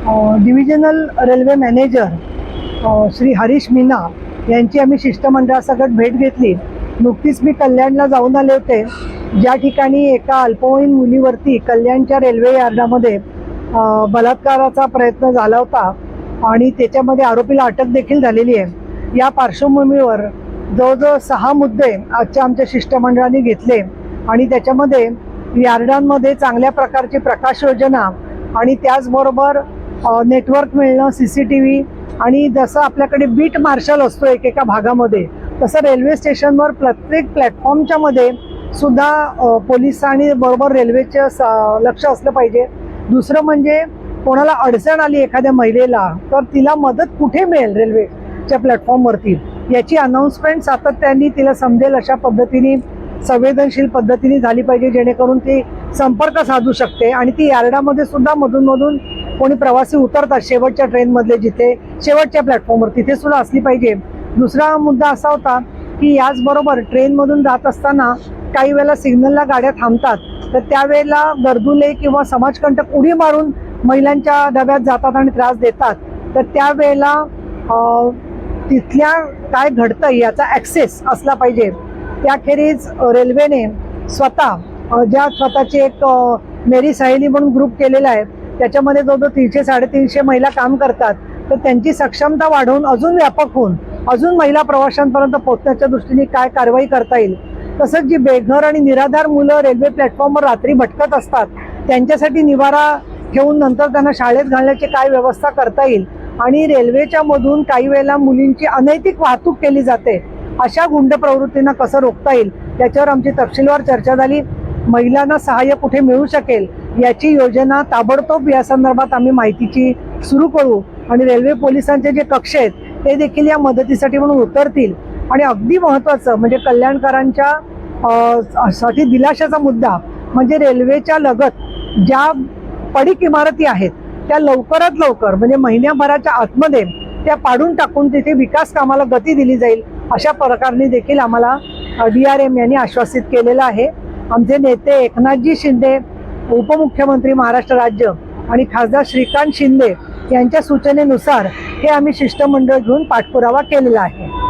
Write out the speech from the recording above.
Divisional railway manager Shri Harish Meena यांची आम्ही शिष्टमंडळासकट भेट घेतली। नुकतीच मी कल्याणला जाऊन आले होते, ज्या ठिकाणी एका अल्पवयीन मुलीवरती कल्याणच्या रेल्वे यार्डामध्ये बलात्काराचा प्रयत्न झाला होता आणि त्याच्यामध्ये आरोपीला अटक देखील झालेली आहे। या पार्श्वभूमीवर जवळजवळ 6 मुद्दे आजच्या आमच्या शिष्टमंडळाने घेतले आणि त्याच्यामध्ये यार्डांमध्ये चांगल्या प्रकारची प्रकाश योजना आणि त्याचबरोबर नेटवर्क मिळणं, CCTV आणि जसं आपल्याकडे बीट मार्शल असतो एकेका भागामध्ये, तसं रेल्वे स्टेशनवर प्रत्येक प्लॅटफॉर्मच्या मध्ये सुद्धा पोलिसांनी बरोबर रेल्वेचं लक्ष असलं पाहिजे। दुसरं म्हणजे कोणाला अडचण आली एखाद्या महिलेला तर तिला मदत कुठे मिळेल रेल्वेच्या प्लॅटफॉर्मवरती याची अनाउन्समेंट सातत्याने तिला समजेल अशा पद्धतीने संवेदनशील पद्धतीने झाली पाहिजे, जेणेकरून ती संपर्क साधू शकते। आणि ती यार्डामध्ये सुद्धा मधून मधून कोणी प्रवासी उतरतात शेवटच्या ट्रेनमधले, जिथे शेवटच्या प्लॅटफॉर्मवर तिथे सुद्धा असली पाहिजे। दुसरा मुद्दा असा होता की याचबरोबर ट्रेनमधून जात असताना काही वेळेला सिग्नलला गाड्या थांबतात, तर त्यावेळेला गर्दुले किंवा समाजकंटक उडी मारून महिलांच्या डब्यात जातात आणि त्रास देतात, तर त्यावेळेला तिथल्या काय घडतं याचा ॲक्सेस असला पाहिजे। त्याखेरीज रेल्वेने स्वतःचे एक मेरी सहेली म्हणून ग्रुप केलेला आहे, त्याच्यामध्ये जवळजवळ 300-350 महिला काम करतात, तर त्यांची सक्षमता वाढवून अजून व्यापक होऊन अजून महिला प्रवाशांपर्यंत पोहोचण्याच्या दृष्टीने काय कारवाई करता येईल। तसंच जी बेघर आणि निराधार मुलं रेल्वे प्लॅटफॉर्मवर रात्री भटकत असतात त्यांच्यासाठी निवारा ठेवून नंतर त्यांना शाळेत घालण्याची काय व्यवस्था करता येईल आणि रेल्वेच्या मधून काही वेळेला मुलींची अनैतिक वाहतूक केली जाते, अशा गुंड प्रवृत्तींना कसं रोखता येईल याच्यावर आमची तपशीलवार चर्चा झाली। महिलांना सहाय्य कुठे मिळू शकेल याची योजना ताबडतोब या संदर्भात आम्ही माहितीची सुरू करू आणि रेल्वे पोलिसांचे जे कक्ष आहेत ते देखील या मदतीसाठी म्हणून उतरतील। आणि अगदी महत्त्वाचं म्हणजे कल्याणकरांच्या साठी दिलाशाचा मुद्दा म्हणजे रेल्वेच्या लगत ज्या पडीक इमारती आहेत त्या लवकरात लवकर म्हणजे महिन्याभराच्या आतमध्ये त्या पाडून टाकून तिथे विकास कामाला गती दिली जाईल, अशा प्रकारे देखील आम्हाला DRM यांनी आश्वासित केलेलं आहे। आमचे नेते एकनाथजी शिंदे, उपमुख्यमंत्री महाराष्ट्र राज्य आणि खासदार श्रीकांत शिंदे यांच्या सूचनेनुसार हे आम्ही शिष्टमंडळ घेऊन पाठपुरावा केलेला आहे।